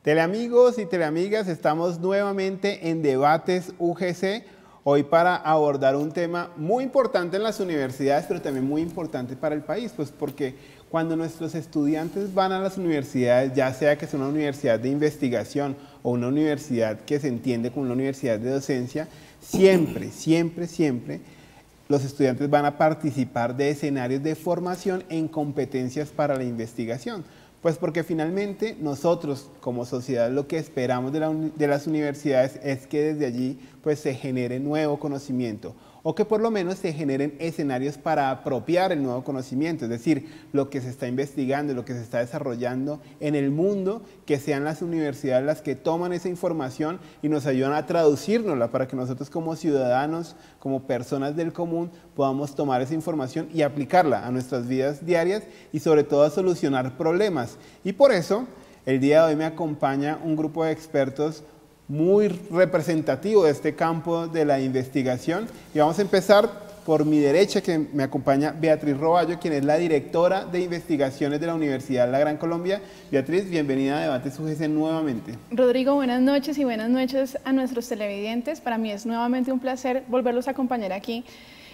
Teleamigos y teleamigas, estamos nuevamente en Debates UGC, hoy para abordar un tema muy importante en las universidades, pero también muy importante para el país, pues porque cuando nuestros estudiantes van a las universidades, ya sea que sea una universidad de investigación o una universidad que se entiende como una universidad de docencia, siempre los estudiantes van a participar de escenarios de formación en competencias para la investigación. Pues porque finalmente nosotros como sociedad lo que esperamos de las universidades es que desde allí pues se genere nuevo conocimiento o que por lo menos se generen escenarios para apropiar el nuevo conocimiento, es decir, lo que se está investigando, lo que se está desarrollando en el mundo, que sean las universidades las que toman esa información y nos ayudan a traducirnosla para que nosotros como ciudadanos, como personas del común, podamos tomar esa información y aplicarla a nuestras vidas diarias y sobre todo a solucionar problemas. Y por eso, el día de hoy me acompaña un grupo de expertos muy representativo de este campo de la investigación y vamos a empezar por mi derecha, que me acompaña Beatriz Roballo, quien es la directora de investigaciones de la Universidad La Gran Colombia. Beatriz, bienvenida a Debates UGC nuevamente. Rodrigo, buenas noches y buenas noches a nuestros televidentes. Para mí es nuevamente un placer volverlos a acompañar aquí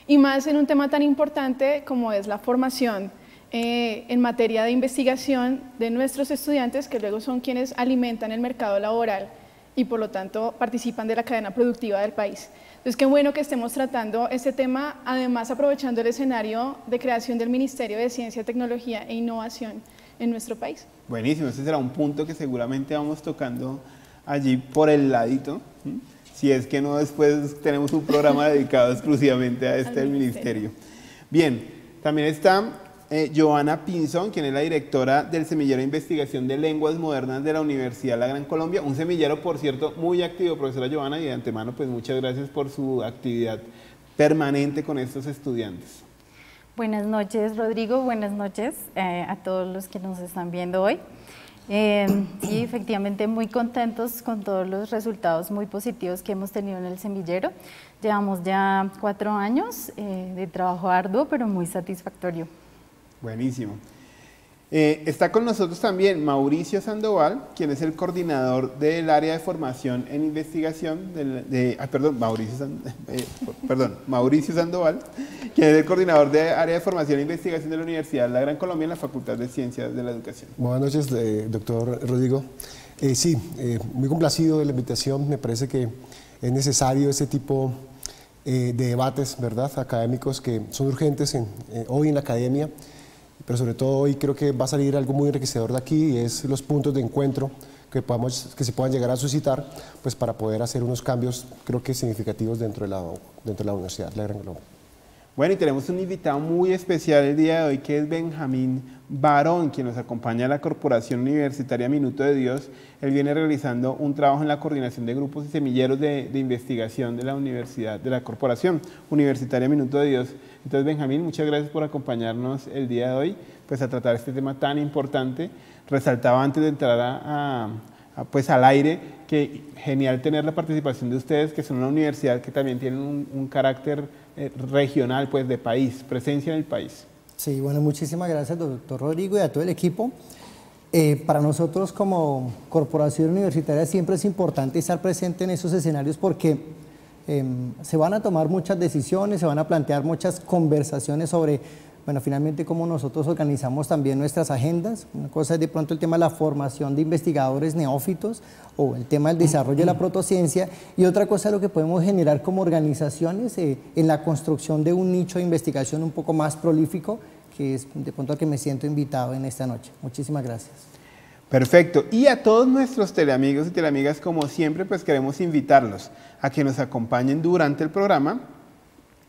y más en un tema tan importante como es la formación en materia de investigación de nuestros estudiantes, que luego son quienes alimentan el mercado laboral y por lo tanto participan de la cadena productiva del país. Entonces, qué bueno que estemos tratando este tema, además aprovechando el escenario de creación del Ministerio de Ciencia, Tecnología e Innovación en nuestro país. Buenísimo, ese será un punto que seguramente vamos tocando allí por el ladito, si es que no después tenemos un programa dedicado exclusivamente a este del ministerio. Bien, también está Joana Pinzón, quien es la directora del Semillero de Investigación de Lenguas Modernas de la Universidad La Gran Colombia, un semillero, por cierto, muy activo, profesora Joana, y de antemano, pues muchas gracias por su actividad permanente con estos estudiantes. Buenas noches, Rodrigo, buenas noches a todos los que nos están viendo hoy. Sí, efectivamente muy contentos con todos los resultados muy positivos que hemos tenido en el semillero. Llevamos ya 4 años de trabajo arduo, pero muy satisfactorio. Buenísimo. Está con nosotros también Mauricio Sandoval, quien es el coordinador del área de formación en investigación, Mauricio Sandoval, quien es el coordinador del área de formación e investigación de la Universidad La Gran Colombia en la Facultad de Ciencias de la Educación. Buenas noches, doctor Rodrigo. Muy complacido de la invitación. Me parece que es necesario este tipo de debates, ¿verdad?, académicos que son urgentes hoy en la academia. Pero sobre todo hoy creo que va a salir algo muy enriquecedor de aquí y es los puntos de encuentro que se puedan llegar a suscitar pues para poder hacer unos cambios creo que significativos dentro de la Universidad La Gran Colombia. Bueno, y tenemos un invitado muy especial el día de hoy que es Benjamín Barón, quien nos acompaña a la Corporación Universitaria Minuto de Dios. Él viene realizando un trabajo en la coordinación de grupos y semilleros de investigación de la Universidad, de la Corporación Universitaria Minuto de Dios. Entonces, Benjamín, muchas gracias por acompañarnos el día de hoy, pues a tratar este tema tan importante. Resaltaba antes de entrar pues al aire que genial tener la participación de ustedes, que son una universidad que también tiene un carácter regional, pues de país, presencia en el país. Sí, bueno, muchísimas gracias, doctor Rodrigo, y a todo el equipo. Para nosotros como corporación universitaria siempre es importante estar presente en esos escenarios porque se van a tomar muchas decisiones, se van a plantear muchas conversaciones sobre, bueno, finalmente cómo nosotros organizamos también nuestras agendas. Una cosa es de pronto el tema de la formación de investigadores neófitos o el tema del desarrollo de la protociencia y otra cosa es lo que podemos generar como organizaciones en la construcción de un nicho de investigación un poco más prolífico, que es de pronto al que me siento invitado en esta noche. Muchísimas gracias. Perfecto. Y a todos nuestros teleamigos y teleamigas, como siempre, pues queremos invitarlos a que nos acompañen durante el programa,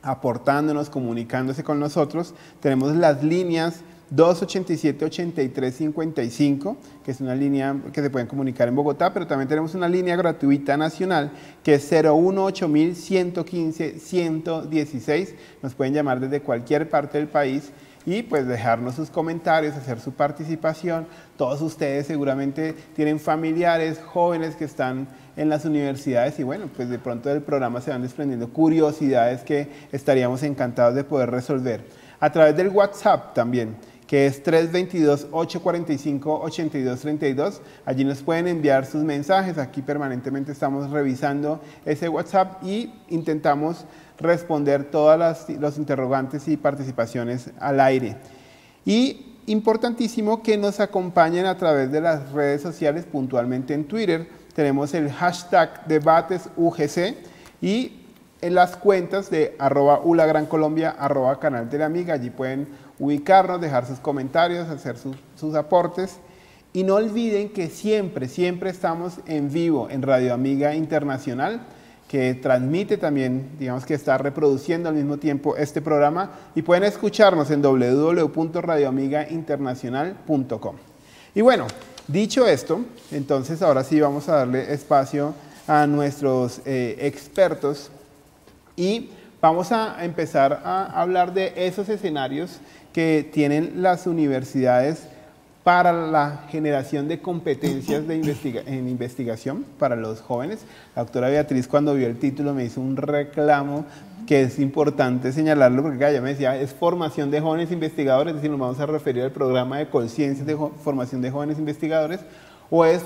aportándonos, comunicándose con nosotros. Tenemos las líneas 287-8355, que es una línea que se pueden comunicar en Bogotá, pero también tenemos una línea gratuita nacional que es 018-115-116. Nos pueden llamar desde cualquier parte del país y pues dejarnos sus comentarios, hacer su participación. Todos ustedes seguramente tienen familiares, jóvenes que están en las universidades y bueno, pues de pronto del programa se van desprendiendo curiosidades que estaríamos encantados de poder resolver. A través del WhatsApp también, que es 322-845-8232. Allí nos pueden enviar sus mensajes. Aquí permanentemente estamos revisando ese WhatsApp y intentamos responder todas los interrogantes y participaciones al aire. Y importantísimo que nos acompañen a través de las redes sociales, puntualmente en Twitter. Tenemos el hashtag DebatesUGC y en las cuentas de @UlaGranColombia, @Canal de la Amiga. Allí pueden ubicarnos, dejar sus comentarios, hacer sus aportes. Y no olviden que siempre estamos en vivo en Radio Amiga Internacional, que transmite también, digamos que está reproduciendo al mismo tiempo este programa, y pueden escucharnos en www.radioamigainternacional.com. Y bueno, dicho esto, entonces ahora sí vamos a darle espacio a nuestros expertos y vamos a empezar a hablar de esos escenarios que tienen las universidades para la generación de competencias en investigación para los jóvenes. La doctora Beatriz, cuando vio el título, me hizo un reclamo que es importante señalarlo, porque ella me decía, es formación de jóvenes investigadores, es decir, nos vamos a referir al programa de conciencia de formación de jóvenes investigadores, o es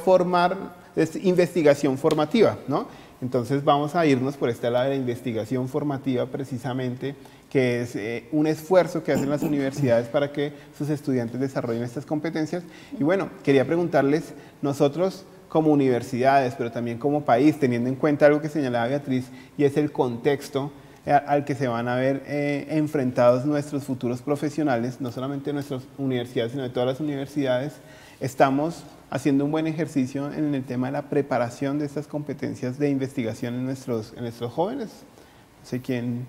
investigación formativa, ¿no? Entonces vamos a irnos por este lado de la investigación formativa precisamente, que es un esfuerzo que hacen las universidades para que sus estudiantes desarrollen estas competencias. Y bueno, quería preguntarles, nosotros como universidades, pero también como país, teniendo en cuenta algo que señalaba Beatriz, y es el contexto al que se van a ver enfrentados nuestros futuros profesionales, no solamente nuestras universidades, sino de todas las universidades, estamos haciendo un buen ejercicio en el tema de la preparación de estas competencias de investigación en nuestros jóvenes. No sé quién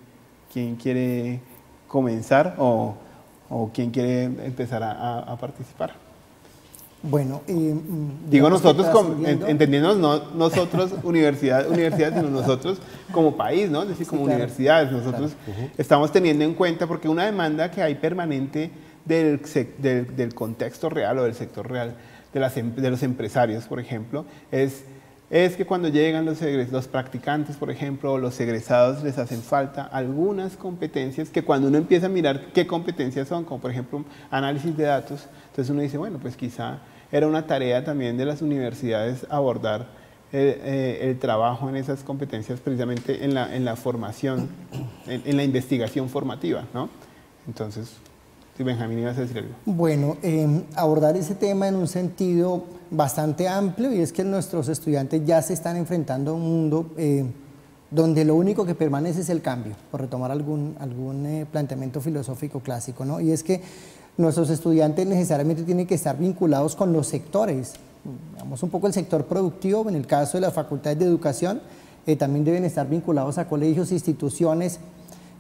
quiere comenzar o quién quiere empezar a participar. Bueno, digo nosotros, entendiéndonos, no nosotros, universidades, sino nosotros como país, ¿no? Es decir, como universidades, nosotros estamos teniendo en cuenta, porque una demanda que hay permanente del contexto real o del sector real, de los empresarios, por ejemplo, es que cuando llegan los practicantes, por ejemplo, o los egresados, les hacen falta algunas competencias que cuando uno empieza a mirar qué competencias son, como por ejemplo análisis de datos, entonces uno dice, bueno, pues quizá era una tarea también de las universidades abordar el trabajo en esas competencias precisamente en la formación, en la investigación formativa, ¿no? Entonces, si Benjamín, ibas a decir algo. Bueno, abordar ese tema en un sentido bastante amplio, y es que nuestros estudiantes ya se están enfrentando a un mundo donde lo único que permanece es el cambio, por retomar algún planteamiento filosófico clásico, ¿no? Y es que nuestros estudiantes necesariamente tienen que estar vinculados con los sectores, digamos un poco el sector productivo, en el caso de las facultades de educación, también deben estar vinculados a colegios, instituciones.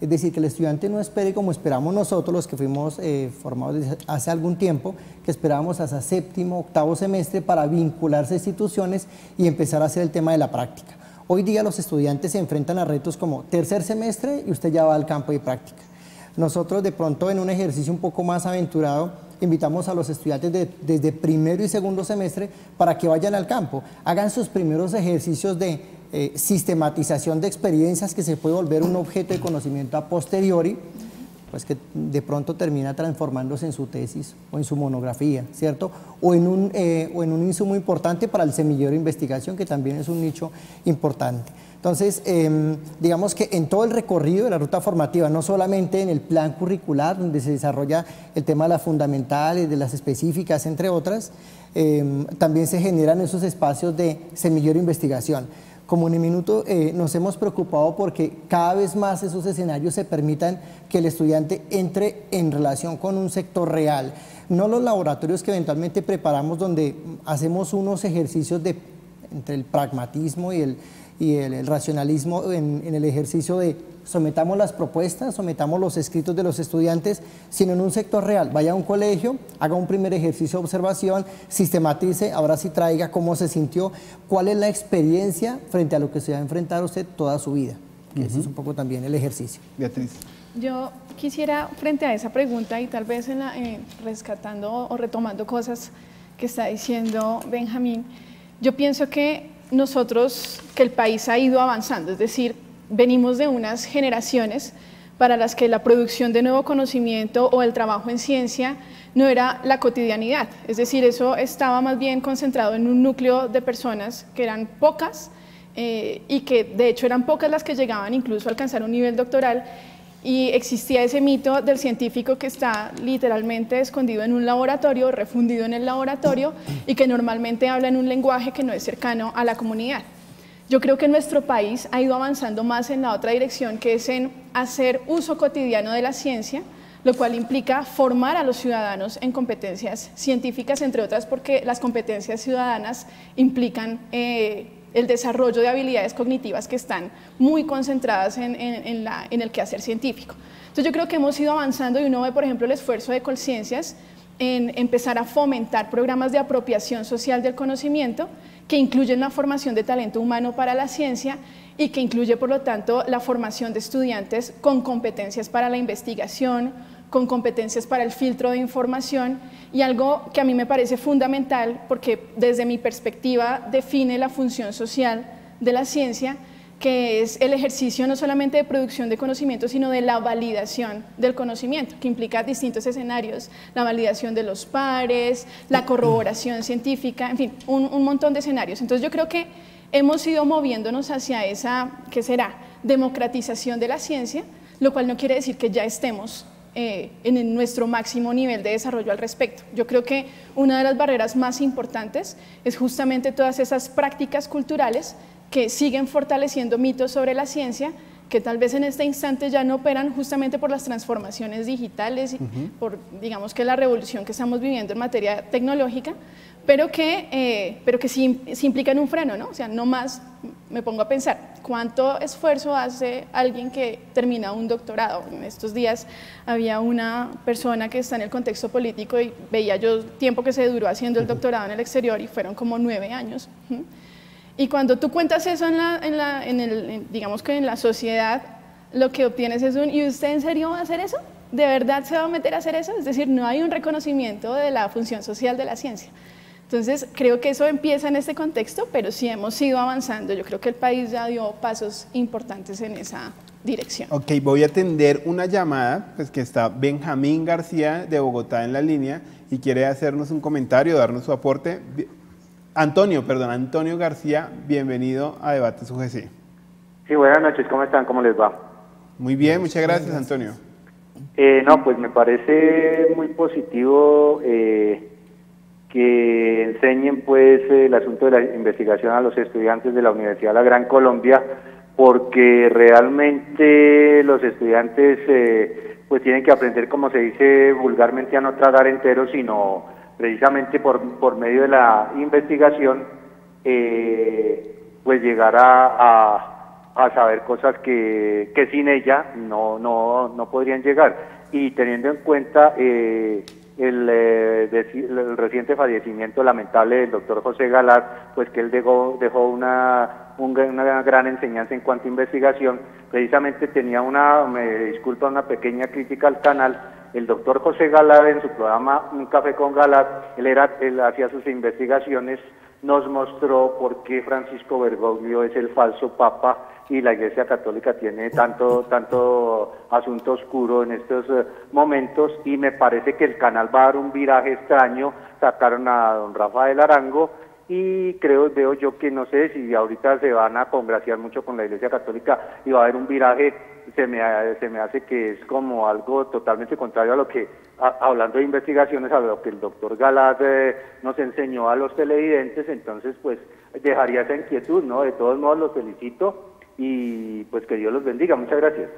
Es decir, que el estudiante no espere como esperamos nosotros, los que fuimos formados desde hace algún tiempo, que esperábamos hasta séptimo, octavo semestre para vincularse a instituciones y empezar a hacer el tema de la práctica. Hoy día los estudiantes se enfrentan a retos como tercer semestre y usted ya va al campo de práctica. Nosotros de pronto en un ejercicio un poco más aventurado invitamos a los estudiantes desde primero y segundo semestre para que vayan al campo, hagan sus primeros ejercicios de sistematización de experiencias que se puede volver un objeto de conocimiento a posteriori, pues que de pronto termina transformándose en su tesis o en su monografía, ¿cierto? O en un insumo importante para el semillero de investigación, que también es un nicho importante. Entonces, digamos que en todo el recorrido de la ruta formativa, no solamente en el plan curricular, donde se desarrolla el tema de las fundamentales, de las específicas, entre otras, también se generan esos espacios de semillero de investigación. Como en el minuto nos hemos preocupado porque cada vez más esos escenarios se permitan que el estudiante entre en relación con un sector real, no los laboratorios que eventualmente preparamos donde hacemos unos ejercicios entre el pragmatismo y el racionalismo en el ejercicio de sometamos las propuestas, sometamos los escritos de los estudiantes, sino en un sector real. Vaya a un colegio, haga un primer ejercicio de observación, sistematice, ahora sí traiga cómo se sintió, cuál es la experiencia frente a lo que se va a enfrentar usted toda su vida. Ese es un poco también el ejercicio. Beatriz. Yo quisiera, frente a esa pregunta y tal vez rescatando o retomando cosas que está diciendo Benjamín, yo pienso que el país ha ido avanzando, es decir, venimos de unas generaciones para las que la producción de nuevo conocimiento o el trabajo en ciencia no era la cotidianidad, es decir, eso estaba más bien concentrado en un núcleo de personas que eran pocas y que de hecho eran pocas las que llegaban incluso a alcanzar un nivel doctoral, y existía ese mito del científico que está literalmente escondido en un laboratorio, refundido en el laboratorio y que normalmente habla en un lenguaje que no es cercano a la comunidad. Yo creo que nuestro país ha ido avanzando más en la otra dirección, que es en hacer uso cotidiano de la ciencia, lo cual implica formar a los ciudadanos en competencias científicas, entre otras porque las competencias ciudadanas implican el desarrollo de habilidades cognitivas que están muy concentradas en el quehacer científico. Entonces yo creo que hemos ido avanzando y uno ve, por ejemplo, el esfuerzo de Colciencias en empezar a fomentar programas de apropiación social del conocimiento que incluyen la formación de talento humano para la ciencia y que incluye, por lo tanto, la formación de estudiantes con competencias para la investigación, con competencias para el filtro de información, y algo que a mí me parece fundamental porque desde mi perspectiva define la función social de la ciencia, que es el ejercicio no solamente de producción de conocimiento, sino de la validación del conocimiento, que implica distintos escenarios, la validación de los pares, la corroboración científica, en fin, un montón de escenarios. Entonces yo creo que hemos ido moviéndonos hacia esa, ¿qué será?, democratización de la ciencia, lo cual no quiere decir que ya estemos en nuestro máximo nivel de desarrollo al respecto. Yo creo que una de las barreras más importantes es justamente todas esas prácticas culturales que siguen fortaleciendo mitos sobre la ciencia, que tal vez en este instante ya no operan justamente por las transformaciones digitales y por, digamos, que la revolución que estamos viviendo en materia tecnológica, pero que sí implican un freno, ¿no? O sea, no más, me pongo a pensar, ¿cuánto esfuerzo hace alguien que termina un doctorado? En estos días había una persona que está en el contexto político y veía yo tiempo que se duró haciendo el doctorado en el exterior y fueron como 9 años. Y cuando tú cuentas eso digamos que en la sociedad, lo que obtienes es ¿y usted en serio va a hacer eso? ¿De verdad se va a meter a hacer eso? Es decir, no hay un reconocimiento de la función social de la ciencia. Entonces, creo que eso empieza en este contexto, pero sí hemos ido avanzando. Yo creo que el país ya dio pasos importantes en esa dirección. Ok, voy a atender una llamada, pues que está Benjamín García de Bogotá en la línea y quiere hacernos un comentario, darnos su aporte. Antonio García, bienvenido a Debates UGC. Sí, buenas noches, ¿cómo están? ¿Cómo les va? Muy bien, muchas gracias, Antonio. No, pues me parece muy positivo que enseñen pues el asunto de la investigación a los estudiantes de la Universidad de la Gran Colombia, porque realmente los estudiantes pues tienen que aprender, como se dice vulgarmente, a no tragar entero, sino precisamente por medio de la investigación pues llegar a saber cosas que sin ella no podrían llegar. Y teniendo en cuenta el reciente fallecimiento lamentable del doctor José Galat, pues que él dejó una gran enseñanza en cuanto a investigación. Precisamente tenía me disculpa, una pequeña crítica al canal. El doctor José Galat, en su programa Un Café con Galat, él hacía sus investigaciones, nos mostró por qué Francisco Bergoglio es el falso papa y la Iglesia Católica tiene tanto asunto oscuro en estos momentos, y me parece que el canal va a dar un viraje extraño. Sacaron a don Rafael Arango y veo yo que no sé si ahorita se van a congraciar mucho con la Iglesia Católica y va a haber un viraje. Se me hace que es como algo totalmente contrario a lo que, hablando de investigaciones, a lo que el doctor Galat nos enseñó a los televidentes. Entonces pues dejaría esa inquietud, ¿no? De todos modos los felicito y pues que Dios los bendiga. Muchas gracias.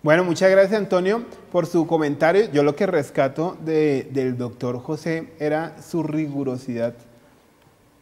Bueno, muchas gracias, Antonio, por su comentario. Yo lo que rescato del doctor José era su rigurosidad,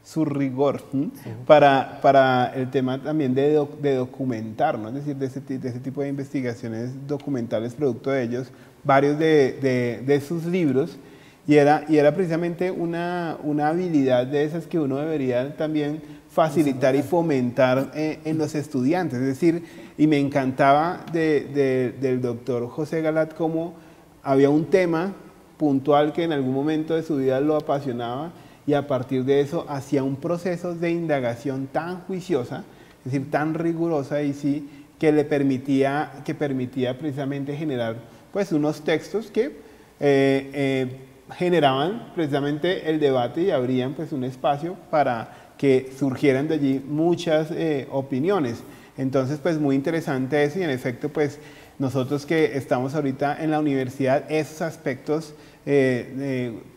su rigor, ¿sí? para el tema también de documentar, ¿no? Es decir, de ese tipo de investigaciones documentales, producto de ellos, varios de sus libros, y era precisamente una habilidad de esas que uno debería también facilitar y fomentar en los estudiantes. Es decir, y me encantaba del doctor José Galat cómo había un tema puntual que en algún momento de su vida lo apasionaba, y a partir de eso hacía un proceso de indagación tan juiciosa, es decir, tan rigurosa, y sí, que permitía precisamente generar pues unos textos que generaban precisamente el debate y abrían pues un espacio para que surgieran de allí muchas opiniones. Entonces, pues muy interesante eso, y en efecto, pues nosotros que estamos ahorita en la universidad, esos aspectos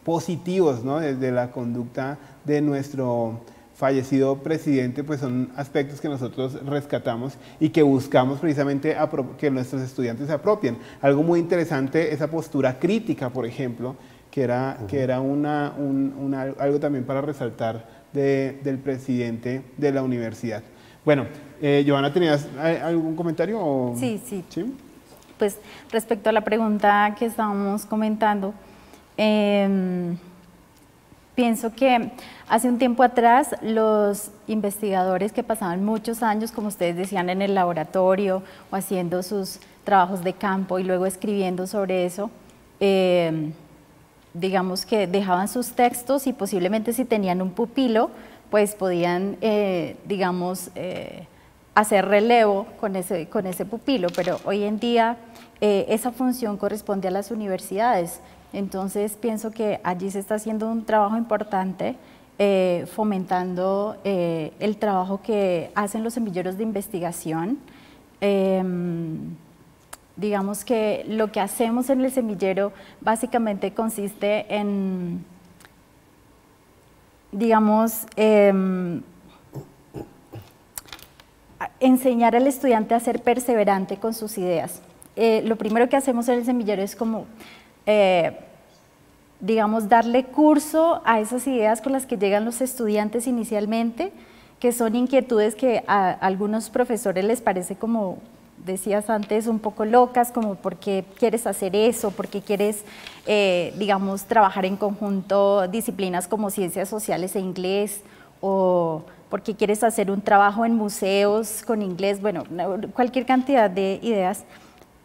positivos, ¿no?, desde la conducta de nuestro fallecido presidente, pues son aspectos que nosotros rescatamos y que buscamos precisamente que nuestros estudiantes se apropien. Algo muy interesante, esa postura crítica, por ejemplo, que era algo también para resaltar del presidente de la universidad. Bueno, Johanna, ¿tenías algún comentario? O? Sí. Pues respecto a la pregunta que estábamos comentando, pienso que hace un tiempo atrás los investigadores que pasaban muchos años, como ustedes decían, en el laboratorio o haciendo sus trabajos de campo y luego escribiendo sobre eso, digamos que dejaban sus textos y posiblemente si tenían un pupilo, pues podían, hacer relevo con ese pupilo, pero hoy en día esa función corresponde a las universidades. Entonces pienso que allí se está haciendo un trabajo importante fomentando el trabajo que hacen los semilleros de investigación. Digamos que lo que hacemos en el semillero básicamente consiste en, enseñar al estudiante a ser perseverante con sus ideas. Lo primero que hacemos en el semillero es como, darle curso a esas ideas con las que llegan los estudiantes inicialmente, que son inquietudes que a algunos profesores les parece, como decías antes, un poco locas, como ¿por qué quieres hacer eso? ¿Por qué quieres, trabajar en conjunto disciplinas como ciencias sociales e inglés? ¿O por qué quieres hacer un trabajo en museos con inglés? Bueno, cualquier cantidad de ideas.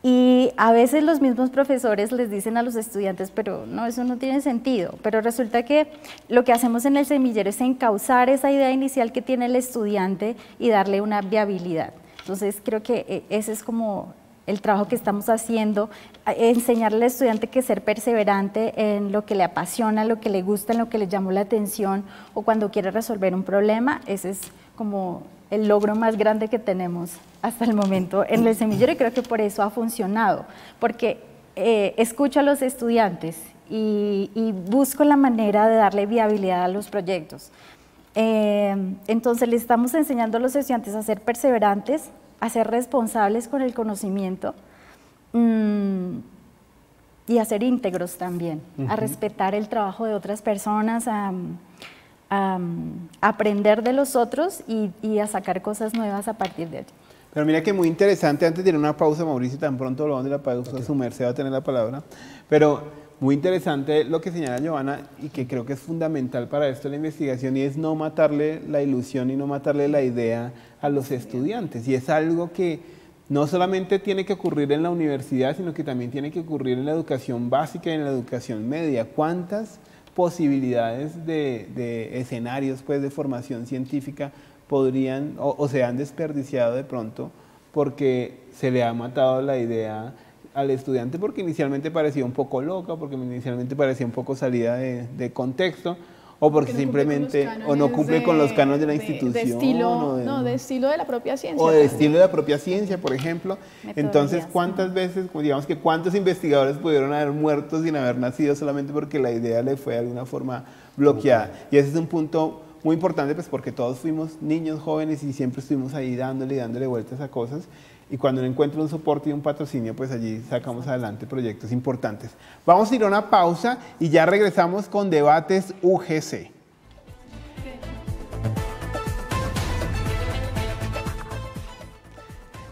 Y a veces los mismos profesores les dicen a los estudiantes, pero no, eso no tiene sentido. Pero resulta que lo que hacemos en el semillero es encauzar esa idea inicial que tiene el estudiante y darle una viabilidad. Entonces creo que ese es como el trabajo que estamos haciendo, enseñarle al estudiante que ser perseverante en lo que le apasiona, lo que le gusta, en lo que le llamó la atención, o cuando quiere resolver un problema. Ese es como el logro más grande que tenemos hasta el momento en el semillero, y creo que por eso ha funcionado, porque escucho a los estudiantes y busco la manera de darle viabilidad a los proyectos. Entonces le estamos enseñando a los estudiantes a ser perseverantes, a ser responsables con el conocimiento y a ser íntegros también, a respetar el trabajo de otras personas, a aprender de los otros y a sacar cosas nuevas a partir de ello. Pero mira que muy interesante, antes de ir a una pausa, Mauricio, tan pronto lo vamos a la pausa, su merced va a tener la palabra, pero muy interesante lo que señala Johanna, y que creo que es fundamental para esto la investigación, y es no matarle la ilusión y no matarle la idea a los estudiantes. Y es algo que no solamente tiene que ocurrir en la universidad, sino que también tiene que ocurrir en la educación básica y en la educación media. ¿Cuántas posibilidades de escenarios pues, de formación científica podrían o se han desperdiciado de pronto porque se le ha matado la idea al estudiante, porque inicialmente parecía un poco loca, porque inicialmente parecía un poco salida de contexto, o porque no simplemente no cumple con los cánones de la institución. De estilo de la propia ciencia. O de estilo de la propia ciencia, por ejemplo. Entonces, ¿cuántas veces, digamos que cuántos investigadores pudieron haber muerto sin haber nacido solamente porque la idea le fue de alguna forma bloqueada? Y ese es un punto muy importante, pues porque todos fuimos niños jóvenes y siempre estuvimos ahí dándole vueltas a cosas. Y cuando uno encuentra un soporte y un patrocinio, pues allí sacamos adelante proyectos importantes. Vamos a ir a una pausa y ya regresamos con Debates UGC.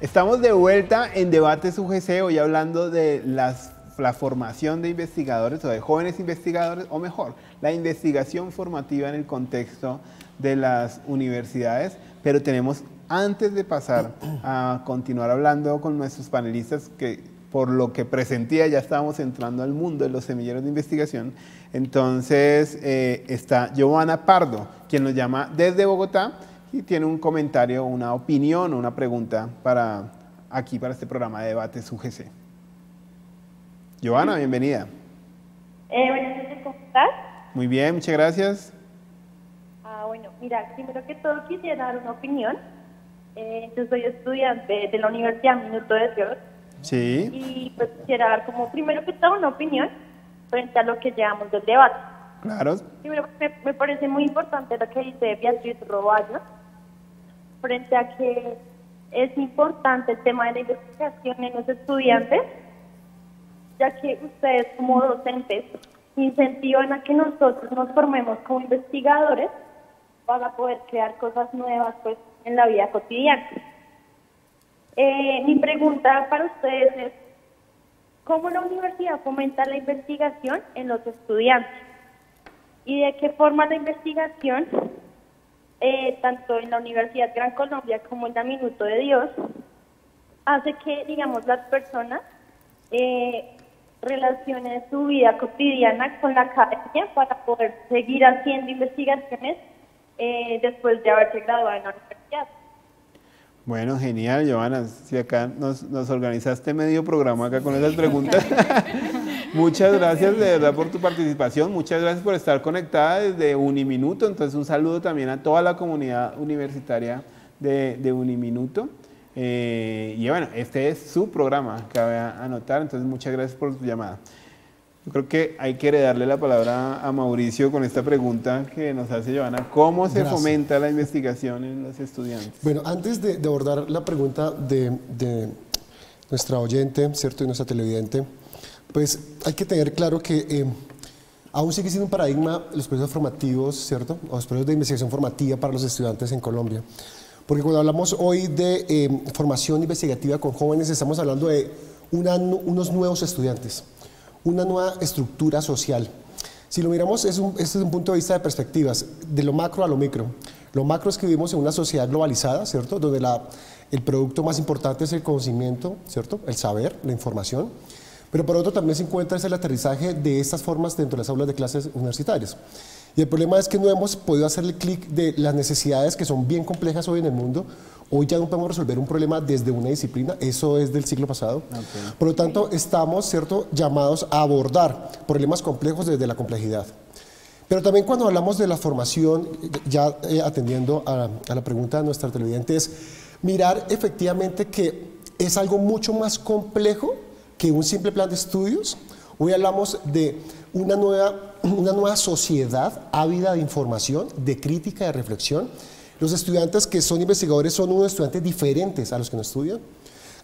Estamos de vuelta en Debates UGC, hoy hablando de la formación de investigadores o de jóvenes investigadores, o mejor, la investigación formativa en el contexto de las universidades, pero tenemos, antes de pasar a continuar hablando con nuestros panelistas, que por lo que presentía ya estábamos entrando al mundo de los semilleros de investigación, entonces está Johanna Pardo, quien nos llama desde Bogotá y tiene un comentario, una opinión, una pregunta para este programa de Debates UGC. Johanna, bienvenida. Buenas noches, ¿cómo estás? Muy bien, muchas gracias. Bueno, mira, primero que todo quisiera dar una opinión. Yo soy estudiante de la Universidad Minuto de Dios. Sí. Y pues quisiera dar como primero que todo una opinión frente a lo que llevamos del debate. Claro. Primero, me parece muy importante lo que dice Beatriz Roballo, frente a que es importante el tema de la investigación en los estudiantes, ya que ustedes como docentes incentivan a que nosotros nos formemos como investigadores para poder crear cosas nuevas pues en la vida cotidiana. Mi pregunta para ustedes es, ¿cómo la universidad fomenta la investigación en los estudiantes? ¿Y de qué forma la investigación, tanto en la Universidad Gran Colombia como en la Minuto de Dios, hace que, digamos, las personas relacionen su vida cotidiana con la academia para poder seguir haciendo investigaciones después de haberse graduado en la universidad? Bueno, genial, Johanna. Si acá nos organizaste medio programa acá con esas preguntas. Muchas gracias de verdad por tu participación. Muchas gracias por estar conectada desde Uniminuto. Entonces, un saludo también a toda la comunidad universitaria de Uniminuto. Y bueno, este es su programa, cabe anotar. Entonces, muchas gracias por tu llamada. Yo creo que hay que darle la palabra a Mauricio con esta pregunta que nos hace Johanna. ¿Cómo se fomenta la investigación en los estudiantes? Bueno, antes de abordar la pregunta de nuestra oyente, ¿cierto? Y nuestra televidente, pues hay que tener claro que aún sigue siendo un paradigma los procesos formativos, ¿cierto? O los procesos de investigación formativa para los estudiantes en Colombia. Porque cuando hablamos hoy de formación investigativa con jóvenes, estamos hablando de unos nuevos estudiantes, una nueva estructura social. Si lo miramos, este es un punto de vista de perspectivas, de lo macro a lo micro. Lo macro es que vivimos en una sociedad globalizada, ¿cierto? Donde el producto más importante es el conocimiento, ¿cierto? El saber, la información. Pero por otro también se encuentra el aterrizaje de estas formas dentro de las aulas de clases universitarias. Y el problema es que no hemos podido hacer el clic de las necesidades que son bien complejas hoy en el mundo. Hoy ya no podemos resolver un problema desde una disciplina, eso es del siglo pasado. Okay. Por lo tanto, estamos, ¿cierto?, llamados a abordar problemas complejos desde la complejidad. Pero también cuando hablamos de la formación, ya atendiendo a la pregunta de nuestra televidente, es mirar efectivamente que es algo mucho más complejo que un simple plan de estudios. Hoy hablamos de una nueva sociedad ávida de información, de crítica, de reflexión. Los estudiantes que son investigadores son unos estudiantes diferentes a los que no estudian.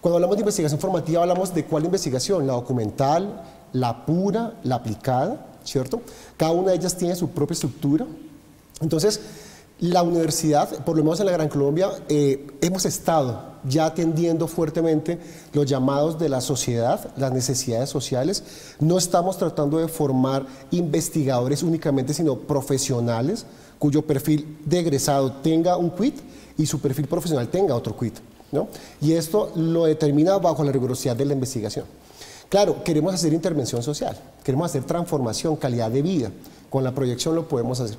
Cuando hablamos de investigación formativa hablamos de cuál investigación, la documental, la pura, la aplicada, ¿cierto? Cada una de ellas tiene su propia estructura. Entonces, la universidad, por lo menos en la Gran Colombia, hemos estado ya atendiendo fuertemente los llamados de la sociedad, las necesidades sociales. No estamos tratando de formar investigadores únicamente, sino profesionales cuyo perfil de egresado tenga un quit y su perfil profesional tenga otro quit, ¿no? Y esto lo determina bajo la rigurosidad de la investigación. Claro, queremos hacer intervención social, queremos hacer transformación, calidad de vida. Con la proyección lo podemos hacer.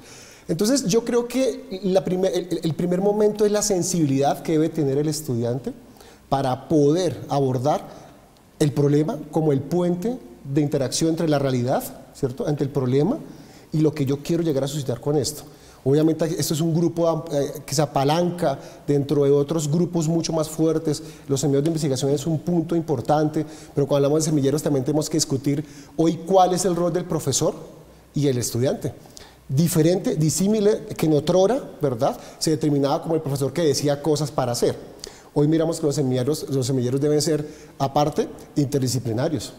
Entonces, yo creo que el primer momento es la sensibilidad que debe tener el estudiante para poder abordar el problema como el puente de interacción entre la realidad, ¿cierto?, entre el problema y lo que yo quiero llegar a suscitar con esto. Obviamente, esto es un grupo que se apalanca dentro de otros grupos mucho más fuertes. Los semilleros de investigación es un punto importante, pero cuando hablamos de semilleros también tenemos que discutir hoy cuál es el rol del profesor y el estudiante. Diferente, disímile que en otrora, ¿verdad?, se determinaba como el profesor que decía cosas para hacer. Hoy miramos que los semilleros deben ser, aparte, interdisciplinarios.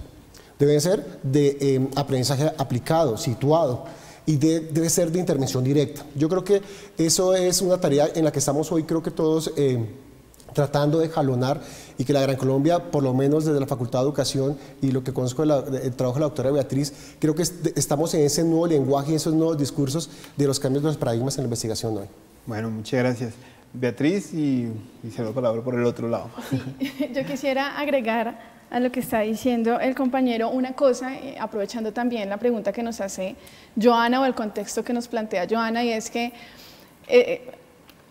Deben ser de aprendizaje aplicado, situado, y debe ser de intervención directa. Yo creo que eso es una tarea en la que estamos hoy, creo que todos tratando de jalonar, y que la Gran Colombia, por lo menos desde la Facultad de Educación y lo que conozco del trabajo de la doctora Beatriz, creo que estamos en ese nuevo lenguaje y esos nuevos discursos de los cambios de los paradigmas en la investigación hoy. Bueno, muchas gracias. Beatriz, y se lo palabra por el otro lado. Sí, yo quisiera agregar a lo que está diciendo el compañero una cosa, aprovechando también la pregunta que nos hace Johanna o el contexto que nos plantea Johanna, y es que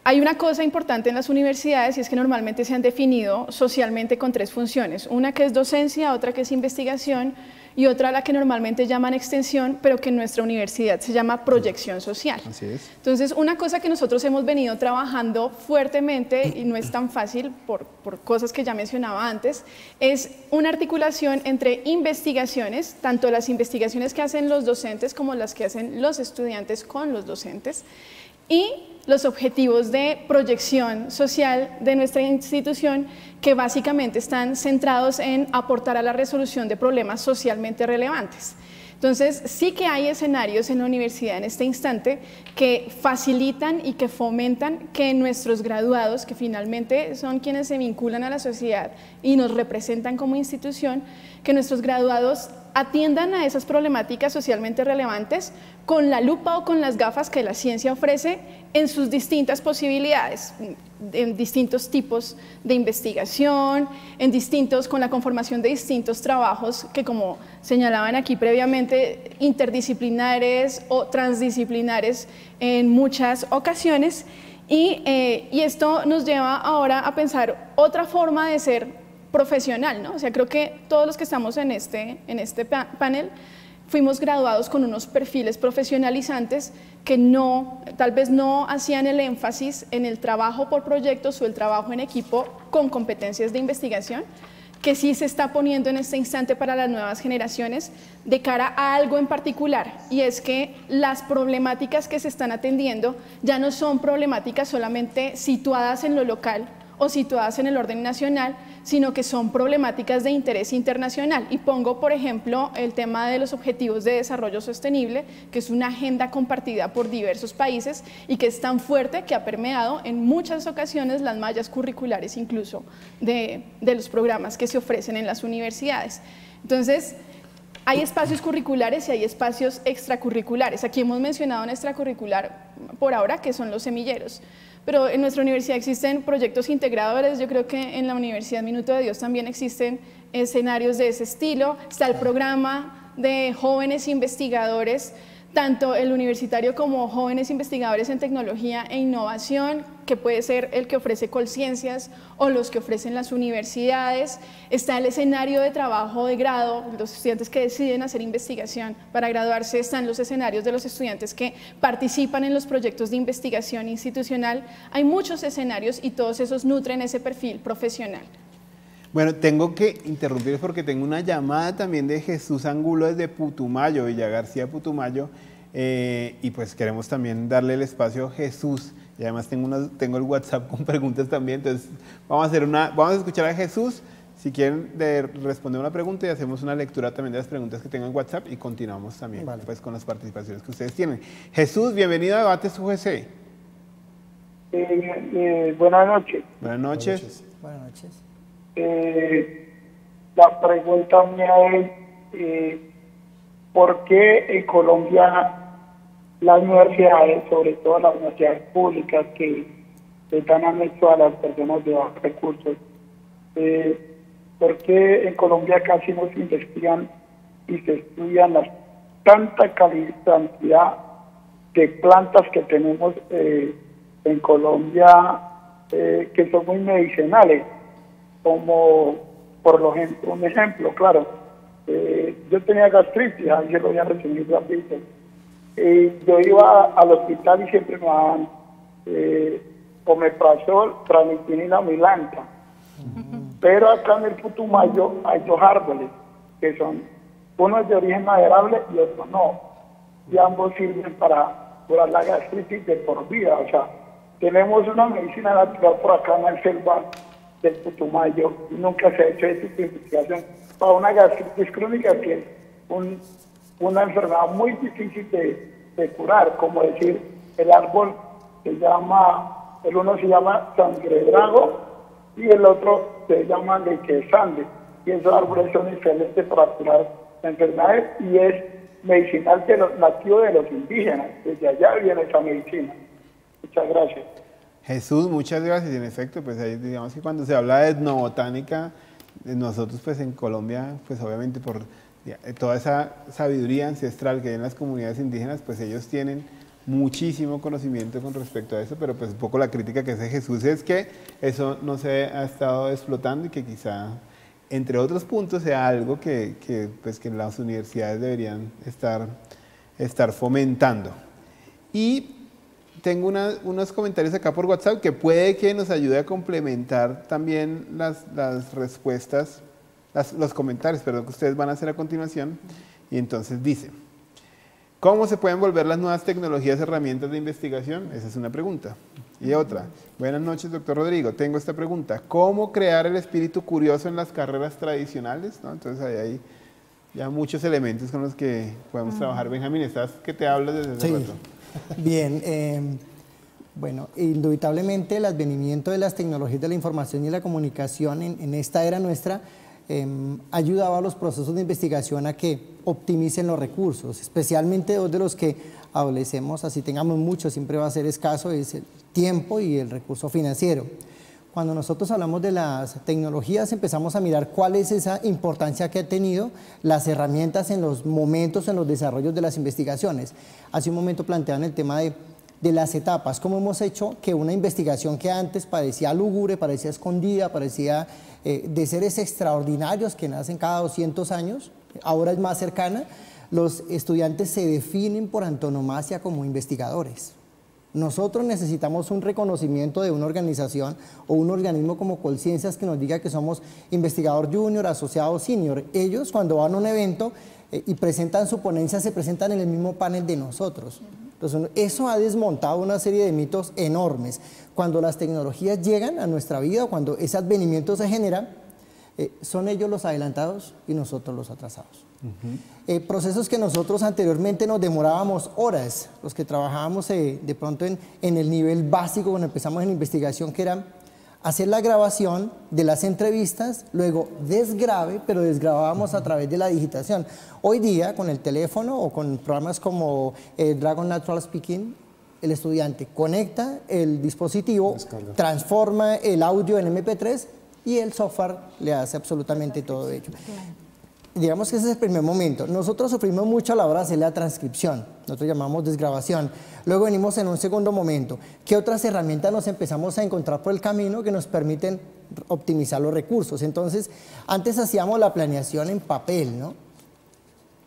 hay una cosa importante en las universidades y es que normalmente se han definido socialmente con 3 funciones. Una que es docencia, otra que es investigación y otra la que normalmente llaman extensión, pero que en nuestra universidad se llama proyección social. Así es. Entonces, una cosa que nosotros hemos venido trabajando fuertemente, y no es tan fácil por cosas que ya mencionaba antes, es una articulación entre investigaciones, tanto las investigaciones que hacen los docentes como las que hacen los estudiantes con los docentes, y los objetivos de proyección social de nuestra institución, que básicamente están centrados en aportar a la resolución de problemas socialmente relevantes. Entonces, sí que hay escenarios en la universidad en este instante que facilitan y que fomentan que nuestros graduados, que finalmente son quienes se vinculan a la sociedad y nos representan como institución, que nuestros graduados atiendan a esas problemáticas socialmente relevantes con la lupa o con las gafas que la ciencia ofrece en sus distintas posibilidades, en distintos tipos de investigación, con la conformación de distintos trabajos que, como señalaban aquí previamente, interdisciplinares o transdisciplinares en muchas ocasiones, y esto nos lleva ahora a pensar otra forma de ser profesional, ¿no? O sea, creo que todos los que estamos en este panel fuimos graduados con unos perfiles profesionalizantes que tal vez no hacían el énfasis en el trabajo por proyectos o el trabajo en equipo con competencias de investigación, que sí se está poniendo en este instante para las nuevas generaciones de cara a algo en particular, y es que las problemáticas que se están atendiendo ya no son problemáticas solamente situadas en lo local o situadas en el orden nacional, sino que son problemáticas de interés internacional. Y pongo, por ejemplo, el tema de los Objetivos de Desarrollo Sostenible, que es una agenda compartida por diversos países y que es tan fuerte que ha permeado en muchas ocasiones las mallas curriculares incluso de los programas que se ofrecen en las universidades. Entonces, hay espacios curriculares y hay espacios extracurriculares. Aquí hemos mencionado un extracurricular por ahora, que son los semilleros. Pero en nuestra universidad existen proyectos integradores. Yo creo que en la Universidad Minuto de Dios también existen escenarios de ese estilo. Está el programa de jóvenes investigadores, tanto el universitario como jóvenes investigadores en tecnología e innovación, que puede ser el que ofrece Colciencias o los que ofrecen las universidades. Está el escenario de trabajo de grado, los estudiantes que deciden hacer investigación para graduarse. Están los escenarios de los estudiantes que participan en los proyectos de investigación institucional. Hay muchos escenarios y todos esos nutren ese perfil profesional. Bueno, tengo que interrumpir porque tengo una llamada también de Jesús Angulo desde Putumayo, Villa García, Putumayo, y pues queremos también darle el espacio a Jesús, y además tengo el WhatsApp con preguntas también, entonces vamos a escuchar a Jesús, si quieren responder una pregunta, y hacemos una lectura también de las preguntas que tengo en WhatsApp y continuamos también pues con las participaciones que ustedes tienen. Jesús, bienvenido a Debates UGC. Buenas noches. Buenas noches. Buenas noches. La pregunta mía es ¿por qué en Colombia las universidades, sobre todo las universidades públicas que dan acceso a las personas de bajos recursos, por qué en Colombia casi no se investigan y se estudian tanta cantidad de plantas que tenemos en Colombia que son muy medicinales? Como un ejemplo, claro, yo tenía gastritis, yo lo había recibido rápido, yo iba al hospital y siempre me daban omeprazol, tramitinina, milanta, pero acá en el Putumayo hay 2 árboles, que son, uno es de origen maderable y otro no, y ambos sirven para curar la gastritis de por vida. O sea, tenemos una medicina natural por acá en el selva del Putumayo, y nunca se ha hecho esa investigación para una gastritis crónica, que es una enfermedad muy difícil de curar, como decir, el árbol el uno se llama sangredrago y el otro se llama leche-sande, y esos árboles son excelentes para curar enfermedades y es medicinal nativo de los indígenas. Desde allá viene esa medicina. Muchas gracias. Jesús, muchas gracias. Y en efecto, pues ahí digamos que cuando se habla de etnobotánica, nosotros pues en Colombia, pues obviamente por toda esa sabiduría ancestral que hay en las comunidades indígenas, pues ellos tienen muchísimo conocimiento con respecto a eso, pero pues un poco la crítica que hace Jesús es que eso no se ha estado explotando y que quizá, entre otros puntos, sea algo que las universidades deberían estar fomentando. Y tengo unos comentarios acá por WhatsApp que puede que nos ayude a complementar también las respuestas, los comentarios, perdón, que ustedes van a hacer a continuación. Y entonces dice, ¿cómo se pueden volver las nuevas tecnologías herramientas de investigación? Esa es una pregunta. Y otra, buenas noches, doctor Rodrigo, tengo esta pregunta, ¿cómo crear el espíritu curioso en las carreras tradicionales? ¿No? Entonces ahí hay ya muchos elementos con los que podemos trabajar. Benjamín, ¿estás que te hablas desde hace rato? Bien, bueno, indubitablemente el advenimiento de las tecnologías de la información y la comunicación en esta era nuestra ha ayudado a los procesos de investigación a que optimicen los recursos, especialmente dos de los que adolecemos, así tengamos mucho, siempre va a ser escaso, es el tiempo y el recurso financiero. Cuando nosotros hablamos de las tecnologías empezamos a mirar cuál es esa importancia que ha tenido las herramientas en los momentos, en los desarrollos de las investigaciones. Hace un momento planteaban el tema de las etapas, cómo hemos hecho que una investigación que antes parecía lúgubre, parecía escondida, parecía de seres extraordinarios que nacen cada 200 años, ahora es más cercana. Los estudiantes se definen por antonomasia como investigadores. Nosotros necesitamos un reconocimiento de una organización o un organismo como Colciencias que nos diga que somos investigador junior, asociado, senior. Ellos cuando van a un evento y presentan su ponencia se presentan en el mismo panel de nosotros. Entonces, eso ha desmontado una serie de mitos enormes. Cuando las tecnologías llegan a nuestra vida, cuando ese advenimiento se genera, son ellos los adelantados y nosotros los atrasados. Procesos que nosotros anteriormente nos demorábamos horas, los que trabajábamos de pronto en el nivel básico cuando empezamos en investigación, que era hacer la grabación de las entrevistas, luego desgrave, pero desgrabábamos a través de la digitación. Hoy día, con el teléfono o con programas como Dragon Natural Speaking, el estudiante conecta el dispositivo, transforma el audio en MP3 y el software le hace absolutamente todo ello. Digamos que ese es el primer momento. Nosotros sufrimos mucho a la hora de hacer la transcripción, nosotros llamamos desgrabación. Luego venimos en un segundo momento. ¿Qué otras herramientas nos empezamos a encontrar por el camino que nos permiten optimizar los recursos? Entonces, antes hacíamos la planeación en papel, ¿no?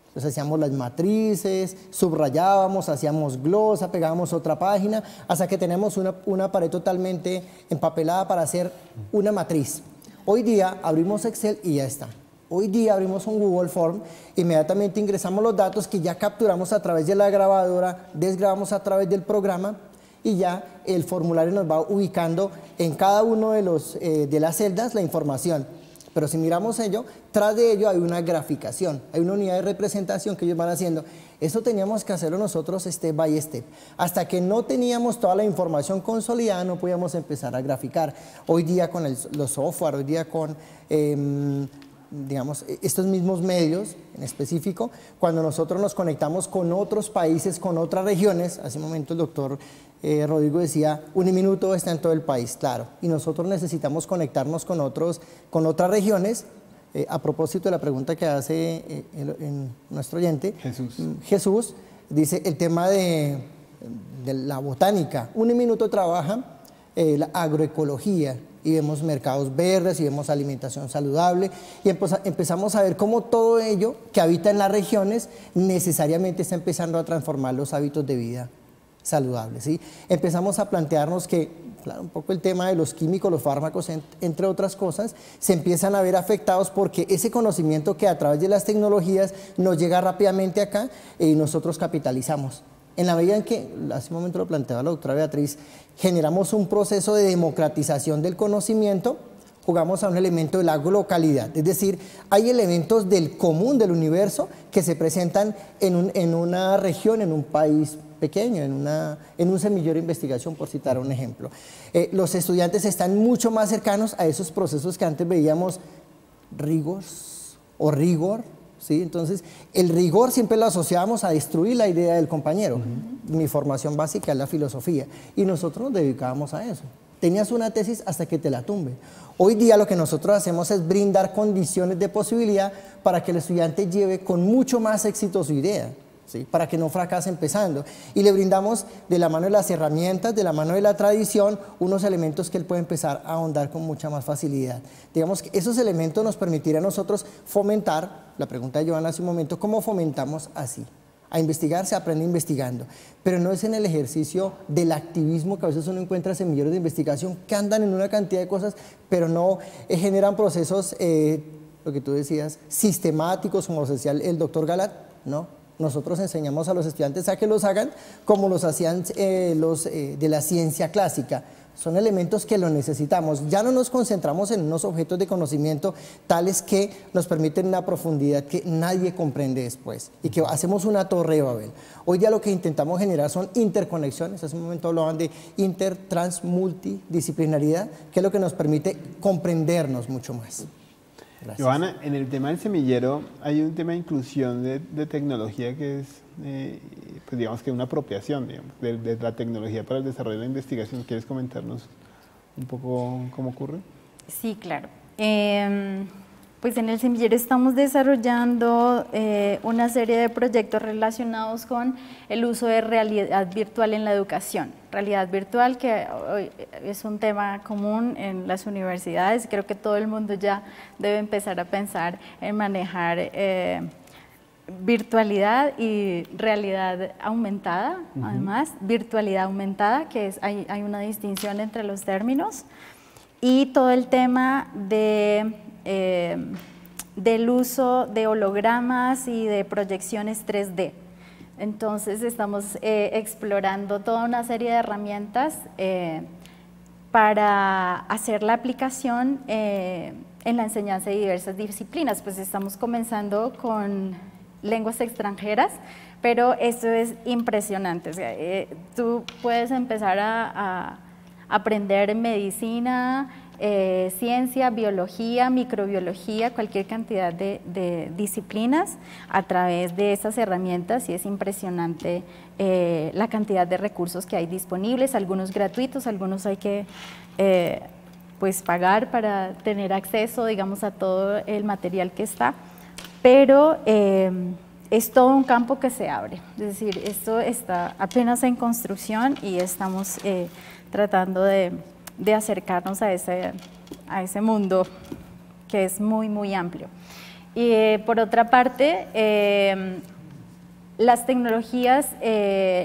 Entonces hacíamos las matrices, subrayábamos, hacíamos glosa, pegábamos otra página, hasta que tenemos una pared totalmente empapelada para hacer una matriz. Hoy día abrimos Excel y ya está. Hoy día abrimos un Google Form, inmediatamente ingresamos los datos que ya capturamos a través de la grabadora, desgrabamos a través del programa y ya el formulario nos va ubicando en cada uno de las celdas la información. Pero si miramos ello, tras de ello hay una graficación, hay una unidad de representación que ellos van haciendo. Eso teníamos que hacerlo nosotros step by step. Hasta que no teníamos toda la información consolidada, no podíamos empezar a graficar. Hoy día con los software, hoy día con digamos, estos mismos medios en específico, cuando nosotros nos conectamos con otros países, con otras regiones, hace un momento el doctor Rodrigo decía, Uniminuto está en todo el país, claro, y nosotros necesitamos conectarnos con otras regiones. A propósito de la pregunta que hace nuestro oyente, Jesús, dice el tema de la botánica. Uniminuto trabaja la agroecología, y vemos mercados verdes, y vemos alimentación saludable, y empezamos a ver cómo todo ello que habita en las regiones necesariamente está empezando a transformar los hábitos de vida saludables, ¿sí? Empezamos a plantearnos que, claro, un poco el tema de los químicos, los fármacos, entre otras cosas, se empiezan a ver afectados porque ese conocimiento que a través de las tecnologías nos llega rápidamente acá y nosotros capitalizamos. En la medida en que, hace un momento lo planteaba la doctora Beatriz, generamos un proceso de democratización del conocimiento, jugamos a un elemento de la localidad, es decir, hay elementos del común del universo que se presentan en una región, en un país pequeño, en un semillero de investigación, por citar un ejemplo. Los estudiantes están mucho más cercanos a esos procesos que antes veíamos rigor, ¿sí? Entonces, el rigor siempre lo asociábamos a destruir la idea del compañero. Mi formación básica es la filosofía y nosotros nos dedicábamos a eso. Tenías una tesis hasta que te la tumbe. Hoy día lo que nosotros hacemos es brindar condiciones de posibilidad para que el estudiante lleve con mucho más éxito su idea. ¿sí? Para que no fracase empezando. Y le brindamos de la mano de las herramientas, de la mano de la tradición, unos elementos que él puede empezar a ahondar con mucha más facilidad. Digamos que esos elementos nos permitirán a nosotros fomentar, la pregunta de Joana hace un momento, ¿cómo fomentamos así? A investigar se aprende investigando, pero no es en el ejercicio del activismo que a veces uno encuentra semilleros de investigación que andan en una cantidad de cosas, pero no generan procesos, lo que tú decías, sistemáticos, como los decía el doctor Galat, ¿no? Nosotros enseñamos a los estudiantes a que los hagan como los hacían los de la ciencia clásica. Son elementos que lo necesitamos. Ya no nos concentramos en unos objetos de conocimiento tales que nos permiten una profundidad que nadie comprende después y que hacemos una torre de Babel. Hoy día lo que intentamos generar son interconexiones. Hace un momento hablaban de inter, trans, multidisciplinaridad, que es lo que nos permite comprendernos mucho más. Gracias. Joana, en el tema del semillero hay un tema de inclusión de tecnología que es, pues digamos que una apropiación, digamos, de la tecnología para el desarrollo de la investigación. ¿Quieres comentarnos un poco cómo ocurre? Sí, claro. Pues en el semillero estamos desarrollando una serie de proyectos relacionados con el uso de realidad virtual en la educación. Realidad virtual que hoy es un tema común en las universidades. Creo que todo el mundo ya debe empezar a pensar en manejar virtualidad y realidad aumentada. Además, virtualidad aumentada, que es, hay una distinción entre los términos, y todo el tema de del uso de hologramas y de proyecciones 3D. Entonces estamos explorando toda una serie de herramientas para hacer la aplicación en la enseñanza de diversas disciplinas. Pues estamos comenzando con lenguas extranjeras, pero esto es impresionante. O sea, tú puedes empezar a aprender medicina, ciencia, biología, microbiología, cualquier cantidad de disciplinas a través de esas herramientas, y es impresionante la cantidad de recursos que hay disponibles, algunos gratuitos, algunos hay que pues pagar para tener acceso, digamos, a todo el material que está, pero es todo un campo que se abre. Es decir, esto está apenas en construcción y estamos tratando de acercarnos a ese mundo que es muy, muy amplio. Y por otra parte, las tecnologías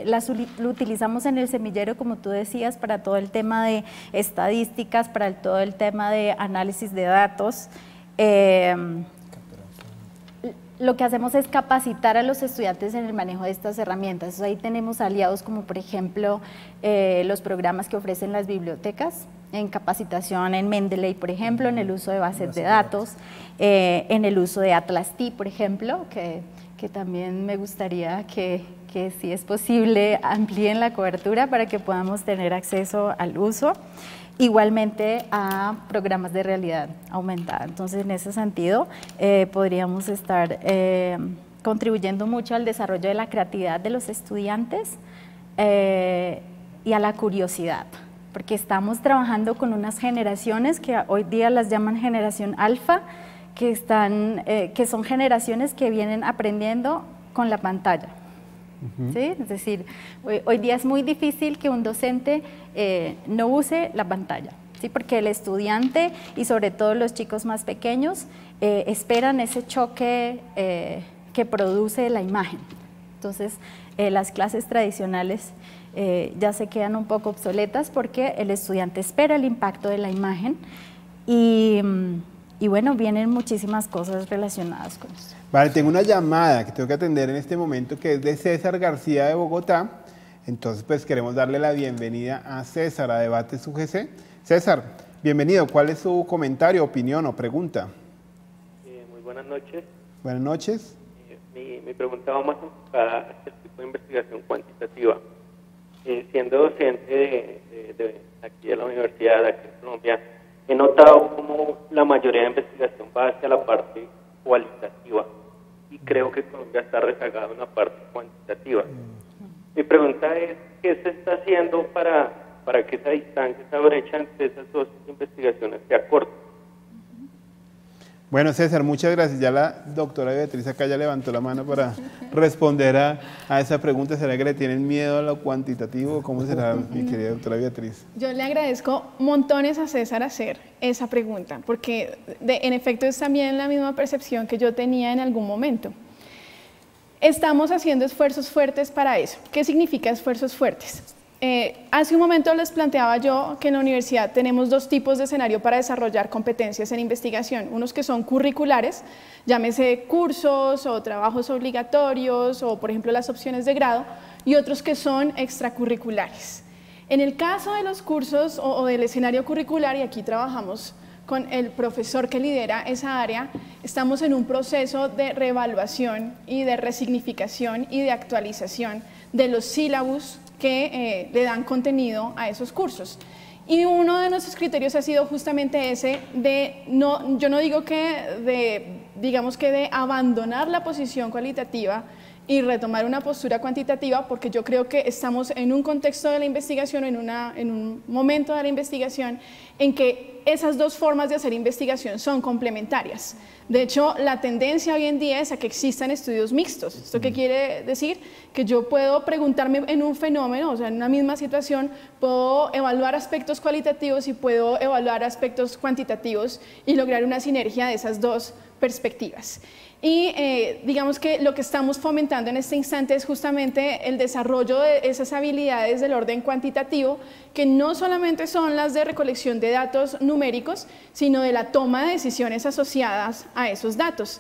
las utilizamos en el semillero, como tú decías, para todo el tema de estadísticas, para todo el tema de análisis de datos. Lo que hacemos es capacitar a los estudiantes en el manejo de estas herramientas. Entonces, ahí tenemos aliados como, por ejemplo, los programas que ofrecen las bibliotecas, en capacitación en Mendeley, por ejemplo, en el uso de bases de datos, en el uso de Atlas T, por ejemplo, que también me gustaría que si es posible amplíen la cobertura para que podamos tener acceso al uso. Igualmente a programas de realidad aumentada. Entonces, en ese sentido, podríamos estar contribuyendo mucho al desarrollo de la creatividad de los estudiantes y a la curiosidad, porque estamos trabajando con unas generaciones que hoy día las llaman generación alfa, que son generaciones que vienen aprendiendo con la pantalla. ¿Sí? Es decir, hoy día es muy difícil que un docente no use la pantalla, ¿sí? Porque el estudiante y sobre todo los chicos más pequeños esperan ese choque que produce la imagen. Entonces, las clases tradicionales ya se quedan un poco obsoletas porque el estudiante espera el impacto de la imagen y bueno, vienen muchísimas cosas relacionadas con eso. Vale, tengo una llamada que tengo que atender en este momento, que es de César García de Bogotá. Entonces, pues queremos darle la bienvenida a César a Debates UGC. César, bienvenido. ¿Cuál es su comentario, opinión o pregunta? Muy buenas noches. Buenas noches. Mi pregunta va más enfocada a este tipo de investigación cuantitativa. Siendo docente de aquí de la universidad, de aquí en Colombia, he notado cómo la mayoría de investigación va hacia la parte cualitativa y creo que Colombia está rezagado en la parte cuantitativa. Mi pregunta es, ¿qué se está haciendo para que esa distancia, esa brecha entre esas dos investigaciones se acorte? Bueno, César, muchas gracias. Ya la doctora Beatriz acá ya levantó la mano para responder a esa pregunta. ¿Será que le tienen miedo a lo cuantitativo? ¿Cómo será, mi querida doctora Beatriz? Yo le agradezco montones a César hacer esa pregunta, porque en efecto es también la misma percepción que yo tenía en algún momento. Estamos haciendo esfuerzos fuertes para eso. ¿Qué significa esfuerzos fuertes? Hace un momento les planteaba yo que en la universidad tenemos dos tipos de escenario para desarrollar competencias en investigación, unos que son curriculares, llámese cursos o trabajos obligatorios o por ejemplo las opciones de grado, y otros que son extracurriculares. En el caso de los cursos o del escenario curricular, y aquí trabajamos con el profesor que lidera esa área, estamos en un proceso de reevaluación y de resignificación y de actualización de los sílabus que le dan contenido a esos cursos. Y uno de nuestros criterios ha sido justamente ese de, yo no digo que digamos que de abandonar la posición cualitativa y retomar una postura cuantitativa, porque yo creo que estamos en un contexto de la investigación, en un momento de la investigación en que esas dos formas de hacer investigación son complementarias. De hecho, la tendencia hoy en día es a que existan estudios mixtos. ¿Esto qué quiere decir? Que yo puedo preguntarme en un fenómeno, o sea, en una misma situación, puedo evaluar aspectos cualitativos y puedo evaluar aspectos cuantitativos y lograr una sinergia de esas dos perspectivas. Y digamos que lo que estamos fomentando en este instante es justamente el desarrollo de esas habilidades del orden cuantitativo, que no solamente son las de recolección de datos numéricos, sino de la toma de decisiones asociadas a esos datos.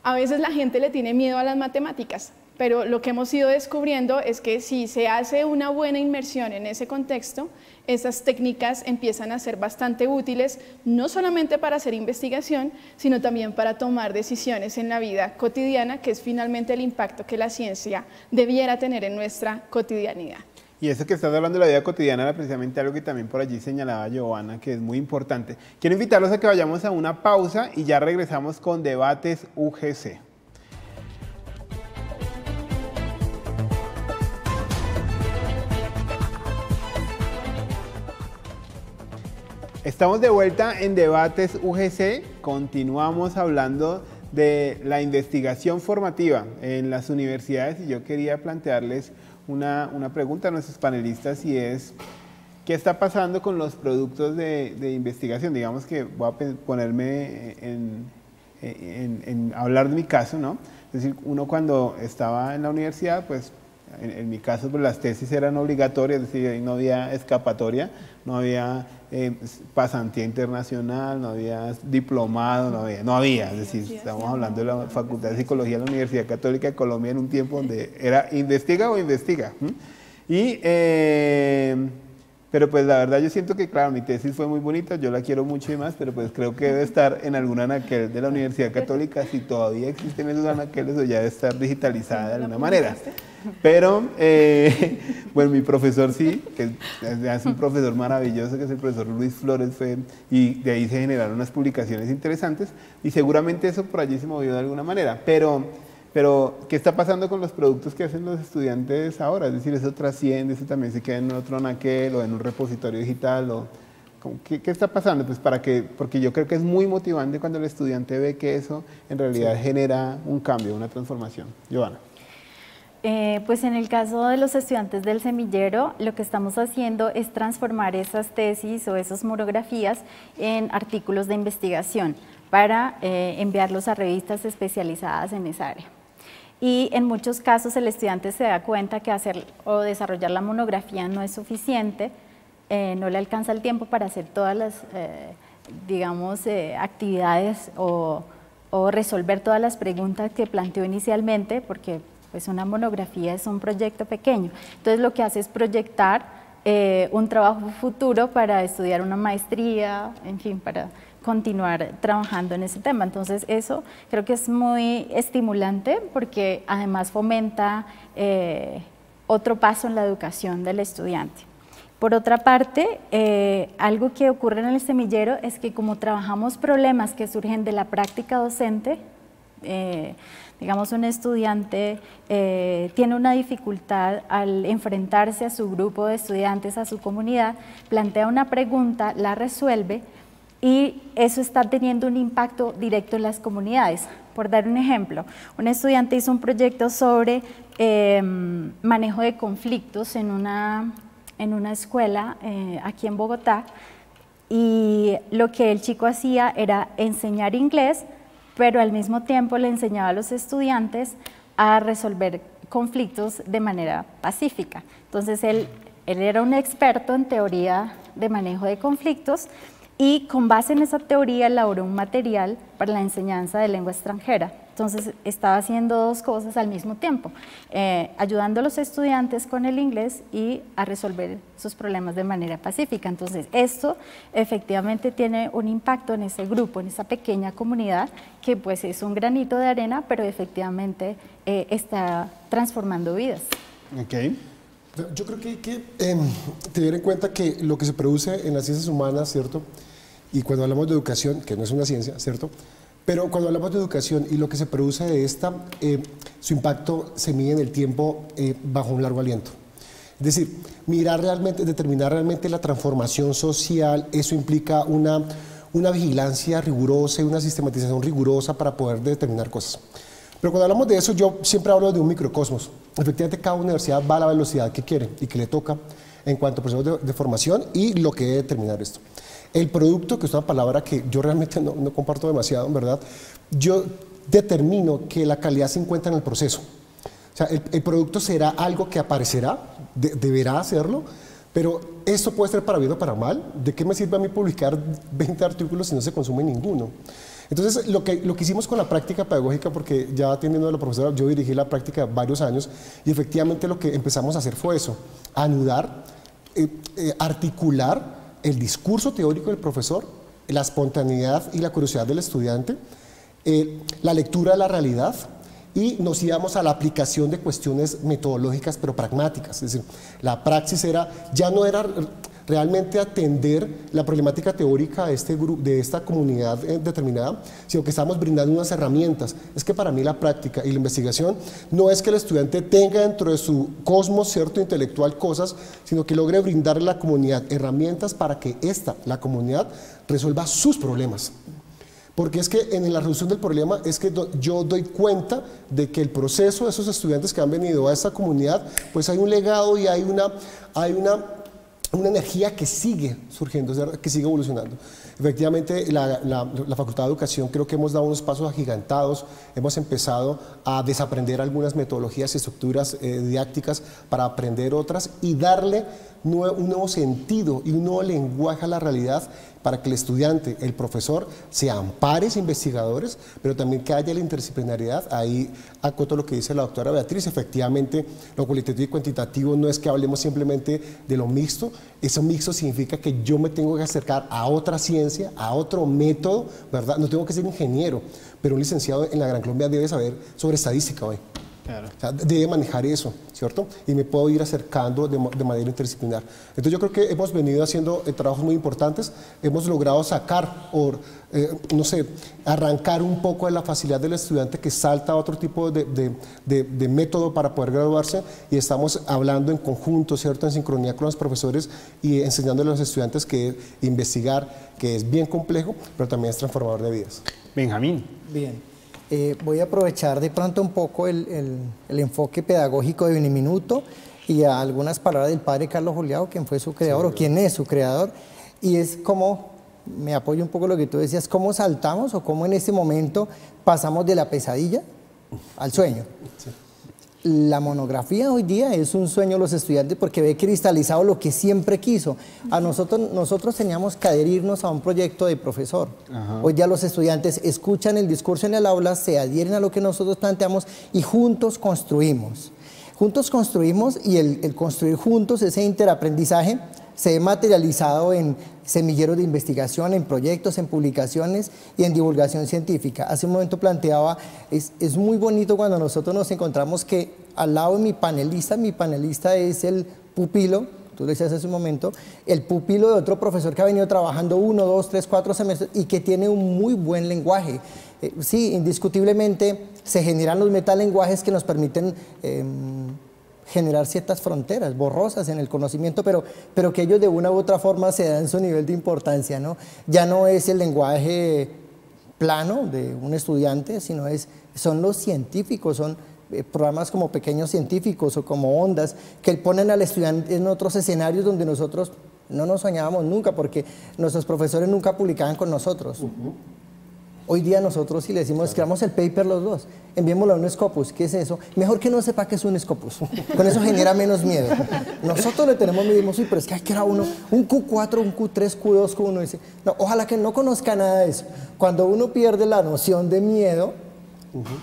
A veces la gente le tiene miedo a las matemáticas, pero lo que hemos ido descubriendo es que si se hace una buena inmersión en ese contexto, esas técnicas empiezan a ser bastante útiles, no solamente para hacer investigación, sino también para tomar decisiones en la vida cotidiana, que es finalmente el impacto que la ciencia debiera tener en nuestra cotidianidad. Y eso que estás hablando de la vida cotidiana era precisamente algo que también por allí señalaba Giovanna, que es muy importante. Quiero invitarlos a que vayamos a una pausa y ya regresamos con Debates UGC. Estamos de vuelta en Debates UGC, continuamos hablando de la investigación formativa en las universidades y yo quería plantearles una pregunta a nuestros panelistas y es, ¿qué está pasando con los productos de investigación? Digamos que voy a ponerme en hablar de mi caso, ¿no? Es decir, uno cuando estaba en la universidad, pues en mi caso pues, las tesis eran obligatorias, es decir, no había escapatoria, no había pasantía internacional, no había diplomado, no había, es decir, estamos hablando de la Facultad de Psicología de la Universidad Católica de Colombia en un tiempo donde era investiga o investiga. Pero pues la verdad yo siento que, claro, mi tesis fue muy bonita, yo la quiero mucho y más, pero pues creo que debe estar en algún anaquel de la Universidad Católica, si todavía existen esos anaqueles o ya debe estar digitalizada de alguna manera. Pero, bueno, mi profesor sí, que es un profesor maravilloso, que es el profesor Luis Flores, y de ahí se generaron unas publicaciones interesantes, y seguramente eso por allí se movió de alguna manera, pero ¿qué está pasando con los productos que hacen los estudiantes ahora? Es decir, eso trasciende, eso también se queda en otro anaquel o en un repositorio digital, o ¿qué está pasando? Pues porque yo creo que es muy motivante cuando el estudiante ve que eso en realidad genera un cambio, una transformación. Giovanna. Pues en el caso de los estudiantes del semillero, lo que estamos haciendo es transformar esas tesis o esas monografías en artículos de investigación para enviarlos a revistas especializadas en esa área. Y en muchos casos el estudiante se da cuenta que hacer o desarrollar la monografía no es suficiente, no le alcanza el tiempo para hacer todas las, digamos, actividades o resolver todas las preguntas que planteó inicialmente, porque pues una monografía es un proyecto pequeño. Entonces lo que hace es proyectar un trabajo futuro para estudiar una maestría, en fin, para continuar trabajando en ese tema. Entonces eso creo que es muy estimulante porque además fomenta otro paso en la educación del estudiante. Por otra parte, algo que ocurre en el semillero es que como trabajamos problemas que surgen de la práctica docente, digamos un estudiante tiene una dificultad al enfrentarse a su grupo de estudiantes, a su comunidad, plantea una pregunta, la resuelve, y eso está teniendo un impacto directo en las comunidades. Por dar un ejemplo, un estudiante hizo un proyecto sobre manejo de conflictos en una escuela aquí en Bogotá, y lo que el chico hacía era enseñar inglés, pero al mismo tiempo le enseñaba a los estudiantes a resolver conflictos de manera pacífica. Entonces él era un experto en teoría de manejo de conflictos, y con base en esa teoría elaboró un material para la enseñanza de lengua extranjera. Entonces estaba haciendo dos cosas al mismo tiempo, ayudando a los estudiantes con el inglés y a resolver sus problemas de manera pacífica. Entonces esto efectivamente tiene un impacto en ese grupo, en esa pequeña comunidad, que pues es un granito de arena, pero efectivamente está transformando vidas. Okay. Yo creo que hay que tener en cuenta que lo que se produce en las ciencias humanas, ¿cierto? Y cuando hablamos de educación, que no es una ciencia, ¿cierto? Pero cuando hablamos de educación y lo que se produce de esta, su impacto se mide en el tiempo bajo un largo aliento. Es decir, mirar realmente, determinar realmente la transformación social, eso implica una vigilancia rigurosa y una sistematización rigurosa para poder determinar cosas. Pero cuando hablamos de eso, yo siempre hablo de un microcosmos. Efectivamente, cada universidad va a la velocidad que quiere y que le toca en cuanto a procesos de formación y lo que debe determinar esto. El producto, que es una palabra que yo realmente no comparto demasiado, en verdad, yo determino que la calidad se encuentra en el proceso. O sea, el producto será algo que aparecerá, deberá hacerlo, pero esto puede ser para bien o para mal. ¿De qué me sirve a mí publicar 20 artículos si no se consume ninguno? Entonces, lo que hicimos con la práctica pedagógica, porque ya atendiendo a la profesora, yo dirigí la práctica varios años, y efectivamente lo que empezamos a hacer fue eso, anudar, articular el discurso teórico del profesor, la espontaneidad y la curiosidad del estudiante, la lectura de la realidad, y nos íbamos a la aplicación de cuestiones metodológicas pero pragmáticas. Es decir, la praxis ya no era realmente atender la problemática teórica de esta comunidad determinada, sino que estamos brindando unas herramientas. Es que para mí la práctica y la investigación no es que el estudiante tenga dentro de su cosmos, cierto, intelectual cosas, sino que logre brindarle a la comunidad herramientas para que la comunidad, resuelva sus problemas. Porque es que en la resolución del problema es que yo doy cuenta de que el proceso de esos estudiantes que han venido a esta comunidad, pues hay un legado y hay una energía que sigue surgiendo, que sigue evolucionando. Efectivamente, la Facultad de Educación creo que hemos dado unos pasos agigantados, hemos empezado a desaprender algunas metodologías y estructuras didácticas para aprender otras y darle un nuevo sentido y un nuevo lenguaje a la realidad para que el estudiante, el profesor, sean pares investigadores, pero también que haya la interdisciplinariedad. Ahí acoto lo que dice la doctora Beatriz, efectivamente lo cualitativo y cuantitativo no es que hablemos simplemente de lo mixto, eso mixto significa que yo me tengo que acercar a otra ciencia, a otro método, ¿verdad? No tengo que ser ingeniero, pero un licenciado en la Gran Colombia debe saber sobre estadística hoy. Claro. O sea, debe manejar eso, ¿cierto? Y me puedo ir acercando de manera interdisciplinar. Entonces yo creo que hemos venido haciendo trabajos muy importantes, hemos logrado sacar, no sé, arrancar un poco de la facilidad del estudiante que salta a otro tipo de método para poder graduarse, y estamos hablando en conjunto, ¿cierto?, en sincronía con los profesores y enseñándole a los estudiantes que investigar, que es bien complejo, pero también es transformador de vidas. Benjamín. Bien. Voy a aprovechar de pronto un poco el enfoque pedagógico de Uniminuto y a algunas palabras del padre Carlos Juliao, quien fue su creador, sí, o quien es su creador, y es como, me apoyo un poco lo que tú decías, cómo saltamos o cómo en este momento pasamos de la pesadilla al sueño. Sí. La monografía hoy día es un sueño de los estudiantes porque ve cristalizado lo que siempre quiso. A nosotros teníamos que adherirnos a un proyecto de profesor. Ajá. Hoy día los estudiantes escuchan el discurso en el aula, se adhieren a lo que nosotros planteamos y juntos construimos. Juntos construimos, y el construir juntos, ese interaprendizaje, se ve materializado en semilleros de investigación, en proyectos, en publicaciones y en divulgación científica. Hace un momento planteaba, es muy bonito cuando nosotros nos encontramos que al lado de mi panelista es el pupilo, tú lo decías hace un momento, el pupilo de otro profesor que ha venido trabajando 1, 2, 3, 4 semestres y que tiene un muy buen lenguaje. Sí, indiscutiblemente se generan los metalenguajes que nos permiten generar ciertas fronteras borrosas en el conocimiento, pero que ellos de una u otra forma se dan su nivel de importancia, ¿no? Ya no es el lenguaje plano de un estudiante, sino son los científicos, son programas como Pequeños Científicos o como Ondas, que ponen al estudiante en otros escenarios donde nosotros no nos soñábamos nunca, porque nuestros profesores nunca publicaban con nosotros. Hoy día nosotros, si le decimos, escribamos el paper los dos, enviémoslo a un Scopus. ¿Qué es eso? Mejor que no sepa qué es un Scopus. Con eso genera menos miedo. Nosotros le tenemos miedo, uy, pero es que hay que era uno, un Q4, un Q3, Q2, Q1. Dice, no, ojalá que no conozca nada de eso. Cuando uno pierde la noción de miedo,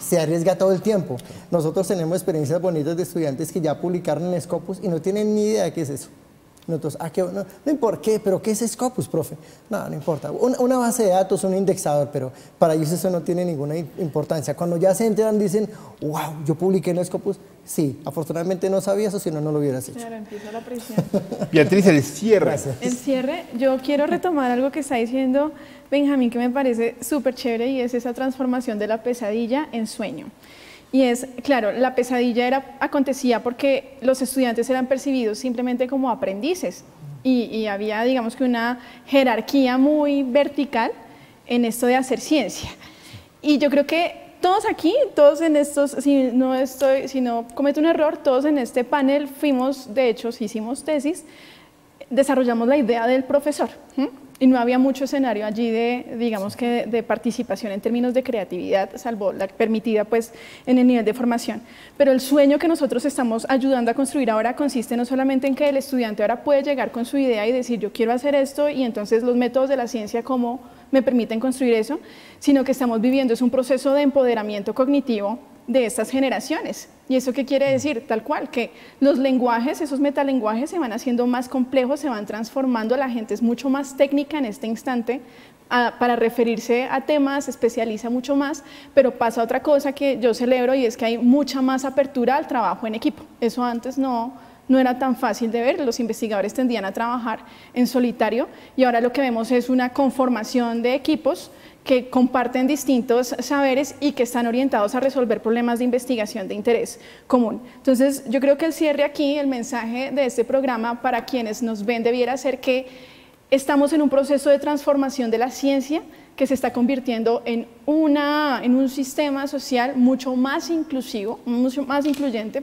se arriesga todo el tiempo. Nosotros tenemos experiencias bonitas de estudiantes que ya publicaron en Scopus y no tienen ni idea de qué es eso. Nosotros, no importa qué, pero ¿qué es Scopus, profe? No importa. Una base de datos, un indexador, pero para ellos eso no tiene ninguna importancia. Cuando ya se enteran, dicen, wow, yo publiqué en Scopus. Sí, afortunadamente no sabía eso, si no, no lo hubieras hecho. Claro, empieza la presión. Beatriz, el cierre. Gracias. El cierre, yo quiero retomar algo que está diciendo Benjamín, que me parece súper chévere, y es esa transformación de la pesadilla en sueño. Y es, claro, la pesadilla acontecía porque los estudiantes eran percibidos simplemente como aprendices y había, digamos que una jerarquía muy vertical en esto de hacer ciencia. Y yo creo que todos aquí, todos en estos, si no cometo un error, todos en este panel fuimos, de hecho, si hicimos tesis, desarrollamos la idea del profesor. Y no había mucho escenario allí de participación en términos de creatividad, salvo la permitida pues en el nivel de formación. Pero el sueño que nosotros estamos ayudando a construir ahora consiste no solamente en que el estudiante ahora puede llegar con su idea y decir yo quiero hacer esto y entonces los métodos de la ciencia cómo me permiten construir eso, sino que estamos viviendo es un proceso de empoderamiento cognitivo de estas generaciones. ¿Y eso qué quiere decir? Tal cual, que los lenguajes, esos metalenguajes se van haciendo más complejos, se van transformando, la gente es mucho más técnica en este instante, para referirse a temas, se especializa mucho más, pero pasa otra cosa que yo celebro y es que hay mucha más apertura al trabajo en equipo. Eso antes no era tan fácil de ver, los investigadores tendían a trabajar en solitario y ahora lo que vemos es una conformación de equipos que comparten distintos saberes y que están orientados a resolver problemas de investigación de interés común. Entonces, yo creo que el cierre aquí, el mensaje de este programa para quienes nos ven debiera ser que estamos en un proceso de transformación de la ciencia que se está convirtiendo en un sistema social mucho más inclusivo, mucho más incluyente,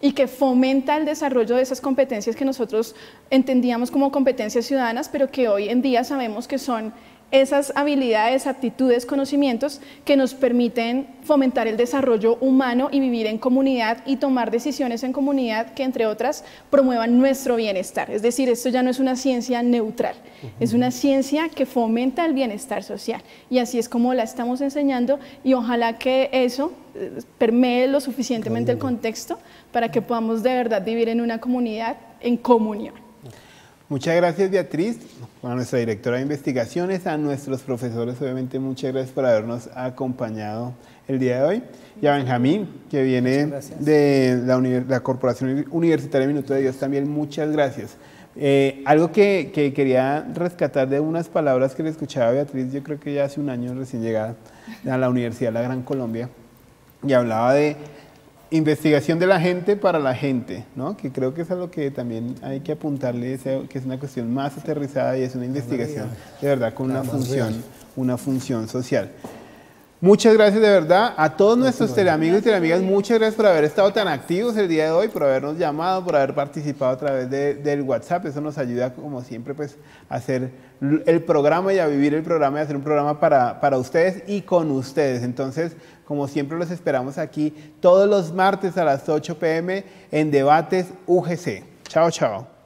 y que fomenta el desarrollo de esas competencias que nosotros entendíamos como competencias ciudadanas, pero que hoy en día sabemos que son esas habilidades, aptitudes, conocimientos que nos permiten fomentar el desarrollo humano y vivir en comunidad y tomar decisiones en comunidad que, entre otras, promuevan nuestro bienestar. Es decir, esto ya no es una ciencia neutral, es una ciencia que fomenta el bienestar social y así es como la estamos enseñando y ojalá que eso permee lo suficientemente el contexto para que podamos de verdad vivir en una comunidad en comunión. Muchas gracias, Beatriz, a nuestra directora de investigaciones, a nuestros profesores, obviamente muchas gracias por habernos acompañado el día de hoy, y a Benjamín, que viene de la Corporación Universitaria Minuto de Dios, también muchas gracias. Algo que quería rescatar de unas palabras que le escuchaba a Beatriz, yo creo que ya hace un año recién llegada a la Universidad de la Gran Colombia, y hablaba de investigación de la gente para la gente, ¿no? Que creo que es a lo que también hay que apuntarle, que es una cuestión más aterrizada y es una investigación de verdad con una función social. Muchas gracias de verdad a todos nuestros teleamigos y teleamigas, muchas gracias por haber estado tan activos el día de hoy, por habernos llamado, por haber participado a través del WhatsApp. Eso nos ayuda, como siempre, pues, a hacer el programa y a vivir el programa y a hacer un programa para ustedes y con ustedes. Entonces, como siempre, los esperamos aquí todos los martes a las 8 p.m. en Debates UGC. Chao, chao.